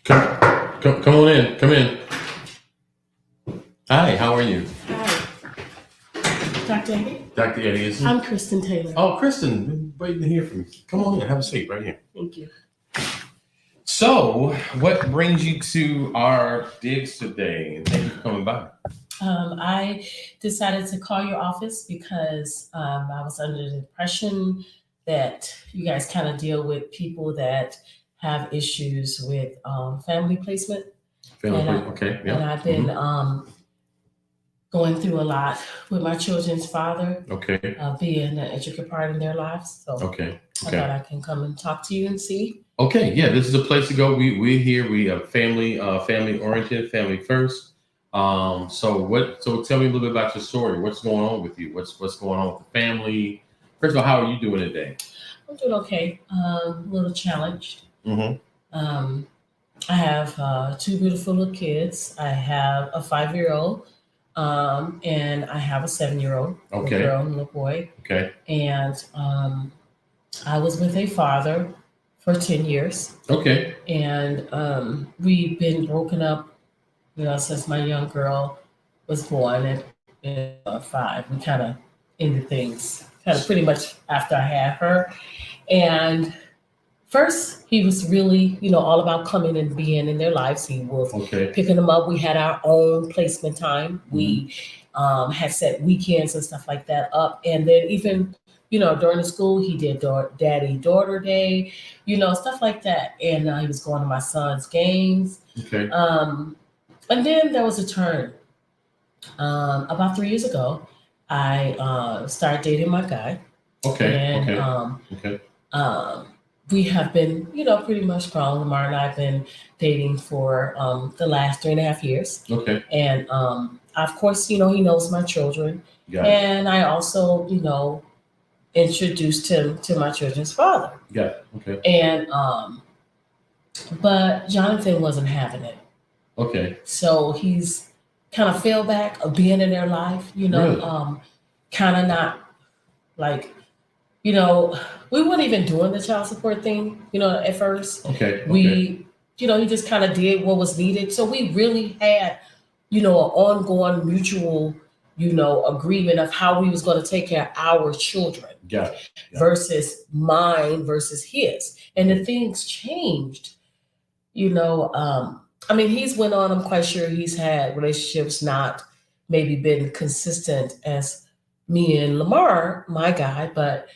Come on in. Come in. Hi, how are you? Hi, Dr. Eddie. Dr. Eddie is. I'm Kristen Taylor. Oh, Kristen, been waiting to hear from you. Come on in, have a seat right here. Thank you. So, what brings you to our digs today? And thank you for coming by. I decided to call your office because I was under the impression that you guys kind of deal with people that have issues with family placement. Feeling And I- pretty okay? And Yeah. I've been going through a lot with my children's father, Okay. being an intricate part in their lives. So Okay. I Okay. thought I can come and talk to you and see. Okay. Yeah, this is a place to go. We're here. We have family oriented, family first. So tell me a little bit about your story. What's going on with you? What's going on with the family? First of all, how are you doing today? I'm doing okay. A little challenged. Mm-hmm. Um, I have two beautiful little kids. I have a 5-year-old, and I have a 7-year-old, Okay. little girl and little boy. Okay. And I was with a father for 10 years, Okay. and we've been broken up, since my young girl was born at 5. We kind of ended things kind of pretty much after I had her. And first, he was really, all about coming and being in their lives. He was Okay. picking them up. We had our own placement time. We had set weekends and stuff like that up. And then even, during the school, he did daddy daughter day, stuff like that. And he was going to my son's games. Okay. And then there was a turn. About 3 years ago, I started dating my guy. Okay. And Okay. we have been, pretty much strong. Lamar and I have been dating for the last 3.5 years. Okay. And of course, he knows my children. Got it. And I also, introduced him to my children's father. Got it. Okay. And but Jonathan wasn't having it. Okay. So he's kind of fell back of being in their life, Really? kind of not like, we weren't even doing the child support thing, at first. Okay. We, he just kind of did what was needed. So we really had, an ongoing mutual, agreement of how we was going to take care of our children. Got it. Versus mine versus his. And the things changed, he's went on, I'm quite sure he's had relationships not maybe been consistent as me and Lamar, my guy, but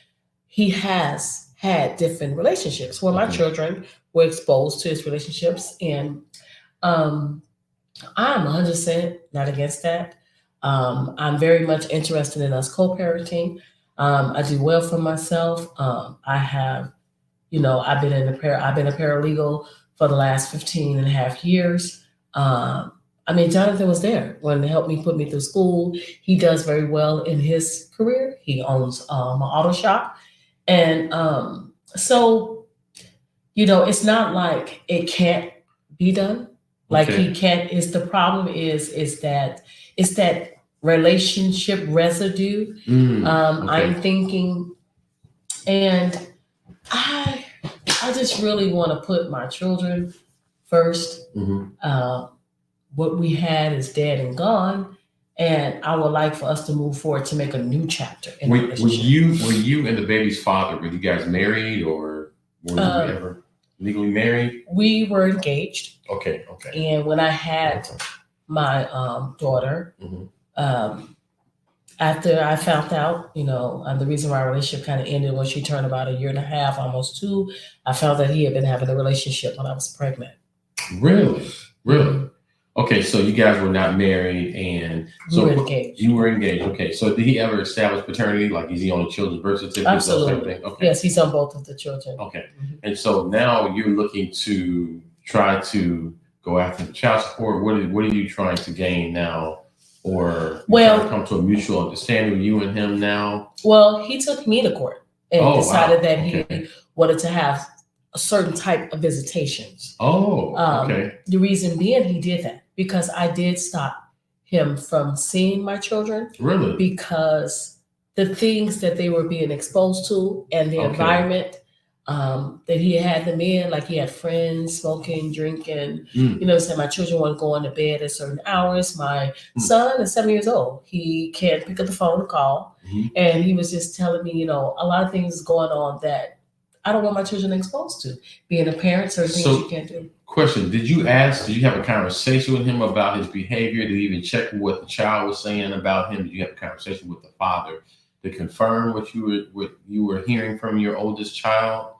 he has had different relationships where my children were exposed to his relationships. And I'm 100% not against that. I'm very much interested in us co-parenting. I do well for myself. I have, I've been a paralegal for the last 15 and a half years. Jonathan was there when he helped me put me through school. He does very well in his career. He owns an auto shop. And so, it's not like it can't be done. Like he can't, the problem is that it's that relationship residue. I'm thinking, and I just really want to put my children first. What we had is dead and gone, and I would like for us to move forward to make a new chapter in the Were relationship. you and the baby's father, were you guys married or were you ever legally married? We were engaged, Okay. and when I had my daughter, after I found out, the reason why our relationship kind of ended when she turned about a year and a half, almost 2, I found that he had been having a relationship when I was pregnant. Really? Okay, so you guys were not married, and so We were engaged. You were engaged. Okay, so did he ever establish paternity? Like, is he on the children's birth certificate? Absolutely. Okay. Yes, he's on both of the children. Okay, and so now you're looking to try to go after the child support. What are you trying to gain now? Or trying to come to a mutual understanding with you and him now? Well, he took me to court and decided that he wanted to have a certain type of visitations. The reason being he did that because I did stop him from seeing my children. Really? Because the things that they were being exposed to and the environment that he had them in, like he had friends smoking, drinking. Said my children want to go on to bed at certain hours. My son is 7 years old. He can't pick up the phone and call. And he was just telling me, a lot of things going on that I don't want my children exposed to. Being a parent, certain things you can't do. Question: did you have a conversation with him about his behavior? Did you even check what the child was saying about him? Did you have a conversation with the father to confirm what you were hearing from your oldest child?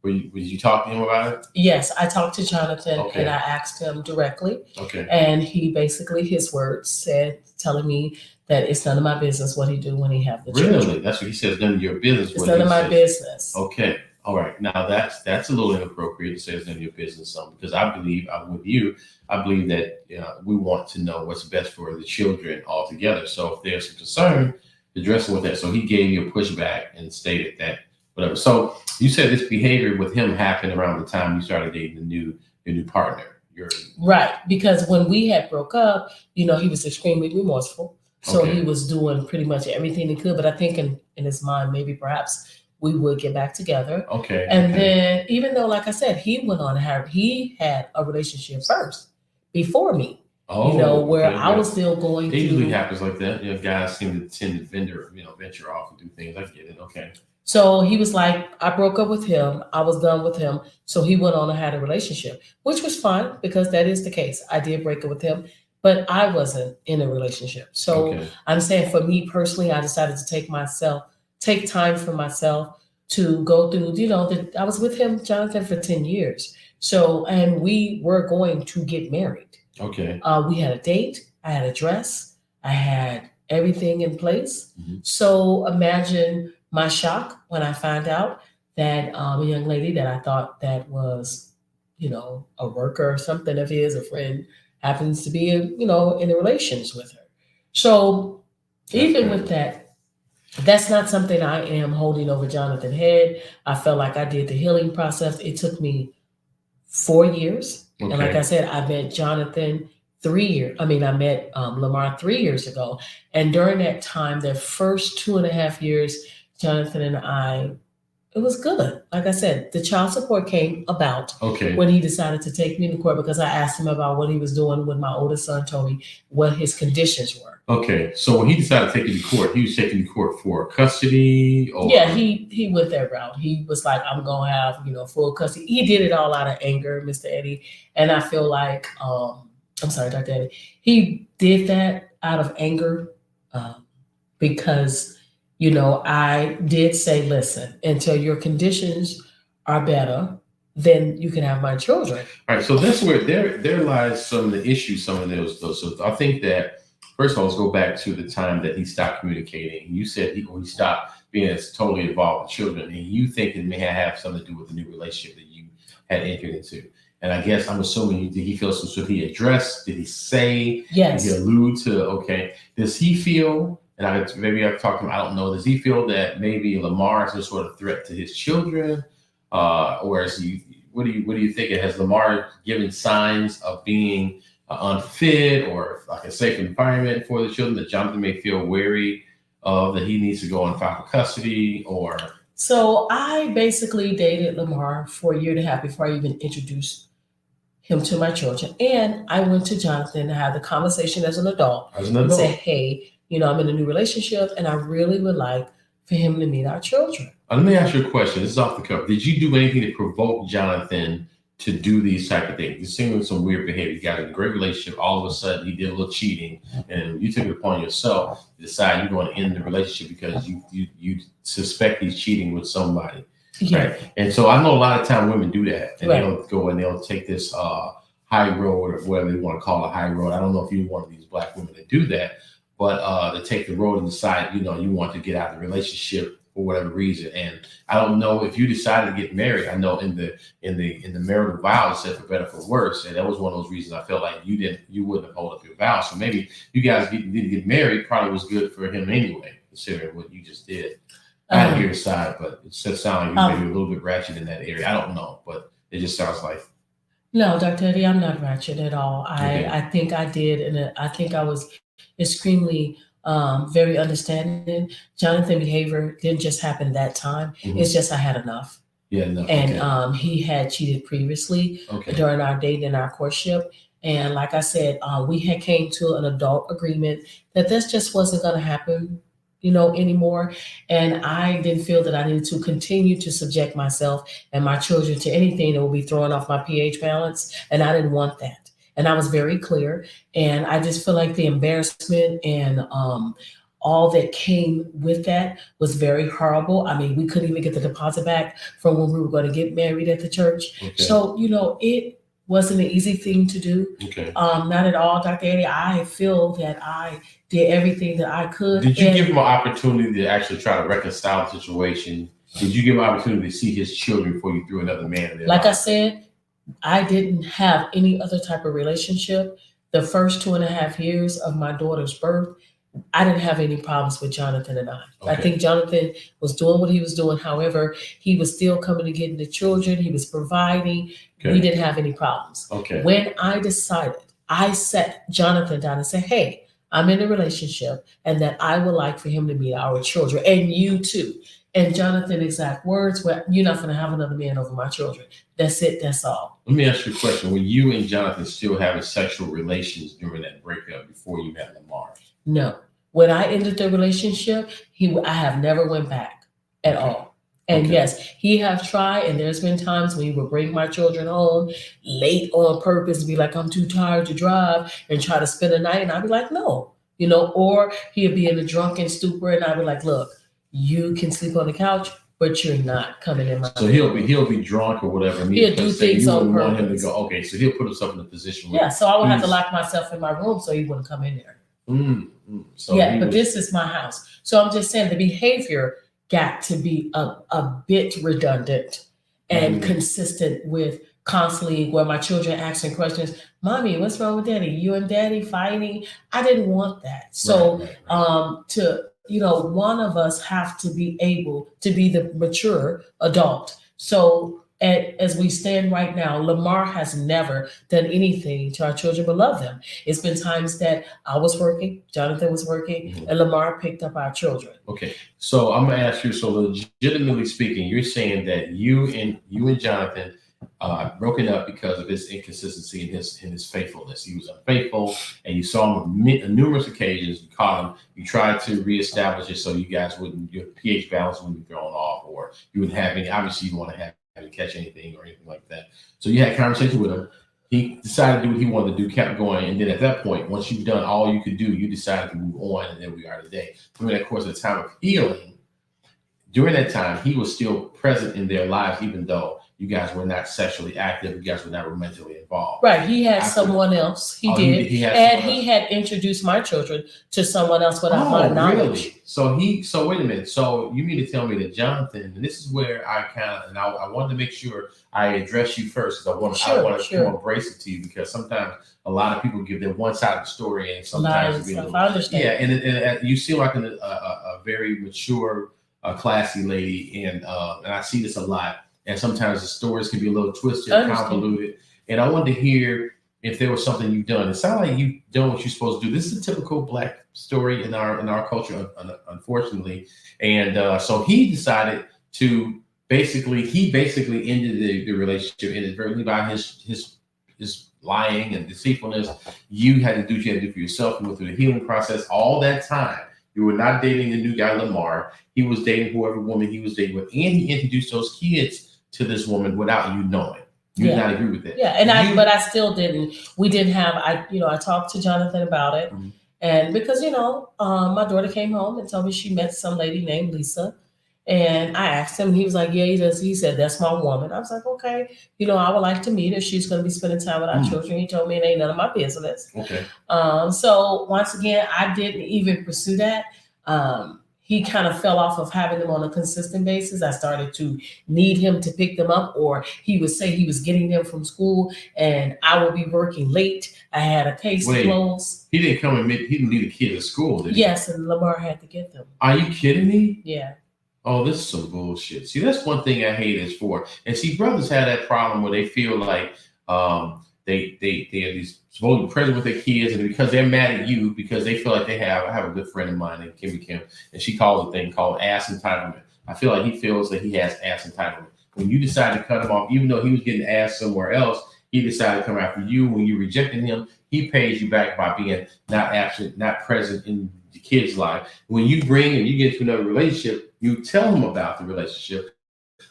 Did you talk to him about it? Yes, I talked to Jonathan and I asked him directly. Okay. And he basically, his words said, telling me that it's none of my business what he do when he have the children. Really? That's what he says. None of your business. It's none of my business. Okay. All right. Now that's a little inappropriate to say it's none of your business, because I believe I'm with you. I believe that we want to know what's best for the children altogether. So if there's some concern, address it with that. So he gave you a pushback and stated that whatever. So you said this behavior with him happened around the time you started dating your new partner. Right, because when we had broke up, he was extremely remorseful. So he was doing pretty much everything he could. But I think in his mind, maybe perhaps we would get back together. Okay. And then, even though, like I said, he went on to he had a relationship first before me. Where I was still going through. It usually happens like that. Guys tend to venture off and do things. I get it. Okay. So he was like, I broke up with him. I was done with him. So he went on and had a relationship, which was fine because that is the case. I did break up with him, but I wasn't in a relationship. So I'm saying for me personally, I decided to take time for myself to go through, I was with him, Jonathan, for 10 years. So, and we were going to get married. Okay. We had a date. I had a dress. I had everything in place. So imagine my shock when I found out that a young lady that I thought that was, a worker or something of his, a friend, happens to be, in a relations with her. So even with that, that's not something I am holding over Jonathan's head. I felt like I did the healing process. It took me 4 years. And like I said, I met Jonathan 3 years. I met Lamar 3 years ago. And during that time, the first 2.5 years, Jonathan and I, it was good. Like I said, the child support came about when he decided to take me to court because I asked him about what he was doing when my oldest son told me what his conditions were. Okay, so when he decided to take you to court, he was taking you to court for custody? Yeah, he went that route. He was like, I'm going to have, full custody. He did it all out of anger, Mr. Eddie. And I feel like, I'm sorry, Dr. Eddie. He did that out of anger because I did say, listen, until your conditions are better, then you can have my children. All right. So that's where there lies some of the issues, some of those. So I think that, first of all, let's go back to the time that he stopped communicating. You said he stopped being as totally involved with children, and you think it may have something to do with the new relationship that you had entered into. And I guess I'm assuming, did he feel some sort of, did he address, did he say, yes. Did he allude to, does he feel, and maybe I've talked to him, I don't know. Does he feel that maybe Lamar is some sort of threat to his children? Or is he, what do you think? Has Lamar given signs of being unfit or like a safe environment for the children that Jonathan may feel wary of, that he needs to go and file for custody? Or so I basically dated Lamar for 1.5 years before I even introduced him to my children. And I went to Jonathan to have the conversation as an adult. And say, hey, I'm in a new relationship and I really would like for him to meet our children. Let me ask you a question. This is off the cuff. Did you do anything to provoke Jonathan to do these type of things? You're seeing some weird behavior. You got a great relationship. All of a sudden, he did a little cheating, and you took it upon yourself to decide you're going to end the relationship because you suspect he's cheating with somebody. Yeah. Right? And so I know a lot of time women do that, and they'll go and they'll take this high road, or whatever they want to call a high road. I don't know if you're one of these Black women that do that, but they take the road and decide, you want to get out of the relationship for whatever reason. And I don't know if you decided to get married. I know in the marital vows, it said for better, for worse. And that was one of those reasons I felt like you wouldn't have hold up your vows. So maybe you guys didn't get married, probably was good for him anyway, considering what you just did. I didn't hear your side, but it just sounded like you maybe a little bit ratchet in that area. I don't know, but it just sounds like. No, Dr. Eddie, I'm not ratchet at all. I think I did, and I think I was extremely very understanding. Jonathan's behavior didn't just happen that time. It's just I had enough. Yeah, no. And Okay. he had cheated previously Okay. during our date and our courtship. And like I said, we had came to an adult agreement that this just wasn't going to happen, anymore. And I didn't feel that I needed to continue to subject myself and my children to anything that would be throwing off my pH balance. And I didn't want that. And I was very clear. And I just feel like the embarrassment and all that came with that was very horrible. I mean, we couldn't even get the deposit back from when we were going to get married at the church. Okay. So, it wasn't an easy thing to do. Okay. Not at all, Dr. Eddie. I feel that I did everything that I could. Did you give him an opportunity to actually try to reconcile the situation? Did you give him an opportunity to see his children before you threw another man in there? Like I said, I didn't have any other type of relationship. The first 2.5 years of my daughter's birth, I didn't have any problems with Jonathan and I. Okay. I think Jonathan was doing what he was doing. However, he was still coming to get the children. He was providing. Okay. We didn't have any problems. Okay. When I decided, I sat Jonathan down and said, hey, I'm in a relationship and that I would like for him to meet our children and you too. And Jonathan's exact words were, you're not going to have another man over my children. That's it. That's all. Let me ask you a question. Were you and Jonathan still having sexual relations during that breakup before you met Lamar? No. When I ended the relationship, I have never went back at all. And yes, he have tried, and there's been times when he would bring my children home late on purpose and be like, I'm too tired to drive, and try to spend the night. And I'd be like, no, or he'd be in a drunken stupor, and I'd be like, look, you can sleep on the couch, but you're not coming in my So he'll be drunk or whatever. And he'll do things on purpose. Want him to go, okay, so he'll put himself in a position where so I would have to lock myself in my room so he wouldn't come in there. So but this is my house. So I'm just saying the behavior got to be a bit redundant and consistent with constantly where my children asking questions, Mommy, what's wrong with Daddy? You and Daddy fighting? I didn't want that. So one of us have to be able to be the mature adult. So as we stand right now, Lamar has never done anything to our children but love them. It's been times that I was working, Jonathan was working, and Lamar picked up our children. Okay, so I'm gonna ask you. So legitimately speaking, you're saying that you and Jonathan broken up because of his inconsistency and his faithfulness. He was unfaithful, and you saw him on numerous occasions. You caught him. You tried to reestablish it so you guys your pH balance wouldn't be thrown off, or you wouldn't have any. Obviously, you want to have to catch anything or anything like that. So you had a conversation with him. He decided to do what he wanted to do, kept going. And then at that point, once you've done all you could do, you decided to move on. And then we are today. During that course of time of healing, during that time, he was still present in their lives, even though you guys were not sexually active. You guys were not romantically involved. Right. He had someone else. He did. He had introduced my children to someone else without my knowledge. Really? So wait a minute. So you mean to tell me that Jonathan, and this is where I wanted to make sure I address you first, because I want to embrace it to you, because sometimes a lot of people give their one side of the story, and sometimes I understand. Yeah, and you seem like a very mature, classy lady, and I see this a lot. And sometimes the stories can be a little twisted, convoluted. And I wanted to hear if there was something you've done. It sounds like you've done what you're supposed to do. This is a typical Black story in our culture, unfortunately. And so he decided to basically ended the relationship inadvertently by his lying and deceitfulness. You had to do what you had to do for yourself. You went through the healing process. All that time, you were not dating the new guy, Lamar. He was dating whoever woman he was dating with, and he introduced those kids to this woman without you knowing. You did not agree with that. Yeah, but I still didn't. We didn't have. I talked to Jonathan about it, and because my daughter came home and told me she met some lady named Lisa, and I asked him, and he was like, "Yeah, he does." He said, "That's my woman." I was like, "Okay, I would like to meet her. She's going to be spending time with our children." He told me it ain't none of my business. Okay. So once again, I didn't even pursue that. He kind of fell off of having them on a consistent basis. I started to need him to pick them up, or he would say he was getting them from school and I would be working late. I had a case to close. He didn't come he didn't leave the kids at school, did he? Yes, and Lamar had to get them. Are you kidding me? Yeah. Oh, this is some bullshit. See, that's one thing I hate is for. And see, brothers have that problem where they feel like they are these supposed to be present with their kids, and because they're mad at you because they feel like I have a good friend of mine named Kimmy Kim, and she calls a thing called ass entitlement. I feel like he feels that he has ass entitlement. when you decided to cut him off, even though he was getting asked somewhere else, he decided to come after you. When you rejected him, he pays you back by being not absent, not present in the kid's life. When you bring and you get to another relationship, you tell him about the relationship,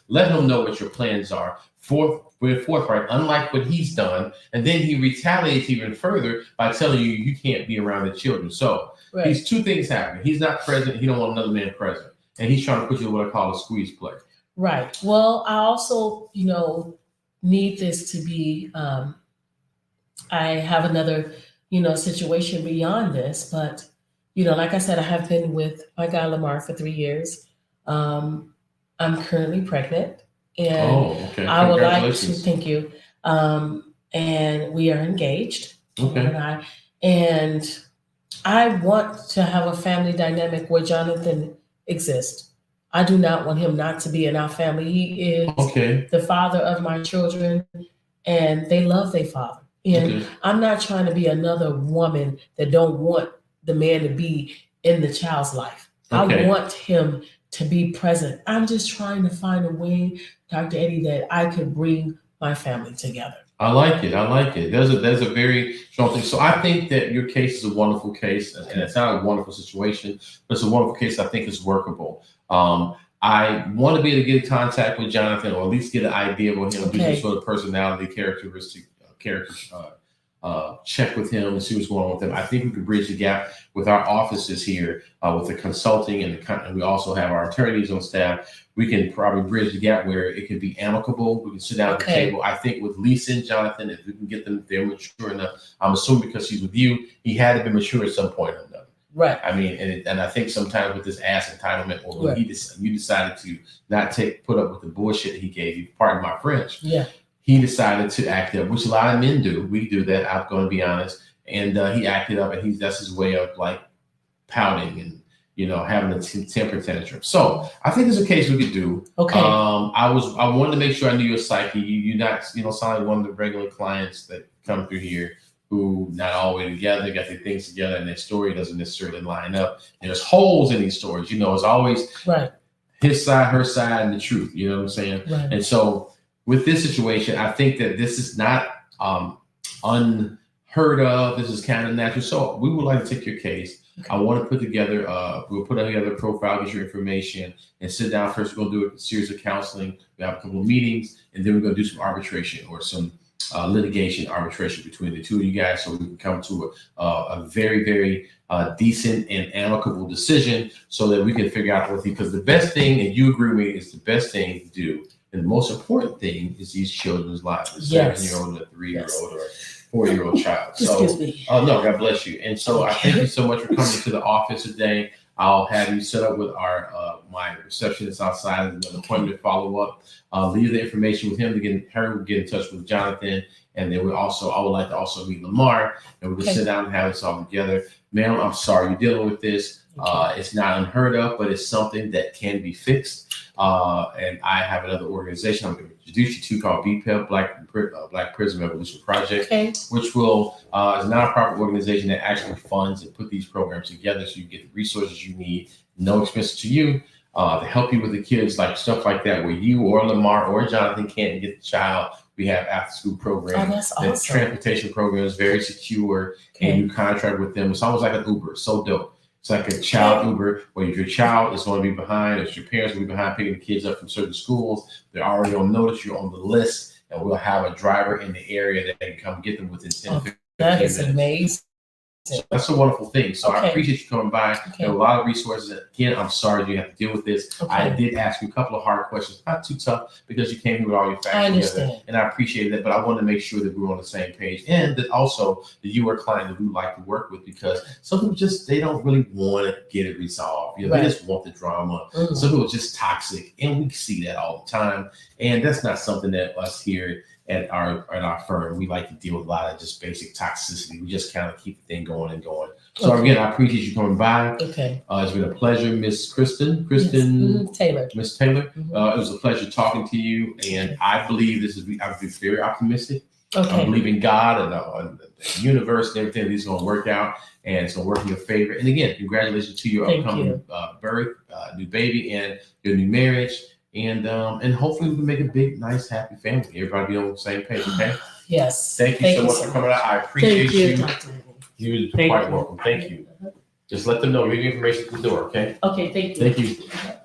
let him know what your plans are. Forthright, unlike what he's done, and then he retaliates even further by telling you you can't be around the children. So these two things happening. He's not present. He don't want another man present, and he's trying to put you in what I call a squeeze play. Right. Well, I also, need this to be. I have another, situation beyond this, but like I said, I have been with my guy Lamar for 3 years. I'm currently pregnant, and okay. I would like to thank you. And we are engaged. Okay. And I want to have a family dynamic where Jonathan exists. I do not want him not to be in our family. He is the father of my children, and they love their father. And I'm not trying to be another woman that don't want the man to be in the child's life. I want him to be present. I'm just trying to find a way, Dr. Eddie, that I could bring my family together. I like it. There's a very strong thing. So I think that your case is a wonderful case, and it's not a wonderful situation, but it's a wonderful case. I think is workable. I want to be able to get in contact with Jonathan, or at least get an idea of what him, do some sort of personality, characteristic, check with him and see what's going on with him. I think we could bridge the gap with our offices here, with the consulting, and we also have our attorneys on staff. We can probably bridge the gap where it can be amicable. We can sit down at the table. I think with Lisa and Jonathan, if we can get them, they're mature enough. I'm assuming because he's with you, he had to be mature at some point or another. Right. I mean, and I think sometimes with this ass entitlement, or when you decided to not put up with the bullshit that he gave you, pardon my French. Yeah. He decided to act up, which a lot of men do. We do that. I'm going to be honest. And he acted up, and that's his way of like pouting and having a temper tantrum. So I think there's a case we could do. Okay. I wanted to make sure I knew your psyche. You're not sound like one of the regular clients that come through here who not all the way together, got their things together, and their story doesn't necessarily line up. And there's holes in these stories. It's always his side, her side, and the truth. You know what I'm saying? Right. And so with this situation, I think that this is not unheard of. This is kind of natural. So we would like to take your case. I want to put together, we'll put together a profile, get your information, and sit down. First, we're going to do a series of counseling. We have a couple of meetings, and then we're going to do some arbitration or some litigation arbitration between the two of you guys, so we can come to a very, very decent and amicable decision, so that we can figure out what because the best thing, and you agree with me, is the best thing to do. And the most important thing is these children's lives, a 7-year-old, a 3-year-old, or 4-year-old child. So, excuse me. No, God bless you. And so I thank you so much for coming to the office today. I'll have you set up with my receptionist outside, an appointment to follow up. Leave the information with him to get in touch with Jonathan. And then I would like to also meet Lamar, and we can sit down and have this all together. Ma'am, I'm sorry you're dealing with this. It's not unheard of, but it's something that can be fixed. And I have another organization I'm going to introduce you to called BPEP, Black Prison Revolution Project, which will is a nonprofit organization that actually funds and put these programs together so you get the resources you need, no expense to you, to help you with the kids, like stuff like that, where you or Lamar or Jonathan can't get the child. We have after-school programs. Oh, that's awesome. The transportation program is very secure, and you contract with them. It's almost like an Uber. It's so dope. It's like a child Uber, where if your child is going to be behind, if your parents will be behind picking the kids up from certain schools, they're already on notice, you're on the list, and we'll have a driver in the area that can come get them within 10 to 15 that minutes. is amazing. So that's a wonderful thing. So I appreciate you coming by. There are a lot of resources. Again, I'm sorry you have to deal with this. I did ask you a couple of hard questions, not too tough, because you came here with all your facts together, and I appreciate that. But I want to make sure that we're on the same page, and that also that you are a client that we like to work with, because some people they don't really want to get it resolved. They just want the drama. Some people are just toxic, and we see that all the time. And that's not something that us here at our firm, we like to deal with a lot of just basic toxicity. We just kind of keep the thing going and going. So again, I appreciate you coming by. It's been a pleasure, Miss Kristen. Taylor. Miss Taylor. It was a pleasure talking to you, and I believe I've been very optimistic. I believe in God and the universe and everything. This is going to work out, and it's going to work in your favor. And again, congratulations to your upcoming birth, new baby, and your new marriage. and hopefully we can make a big, nice, happy family. Everybody be on the same page, okay? Yes. Thank you so much for coming out. I appreciate Thank you, you. Dr. Amy. You're Thank quite you. welcome. Thank you. Just let them know your information at the door, okay? Okay, thank you. Thank you.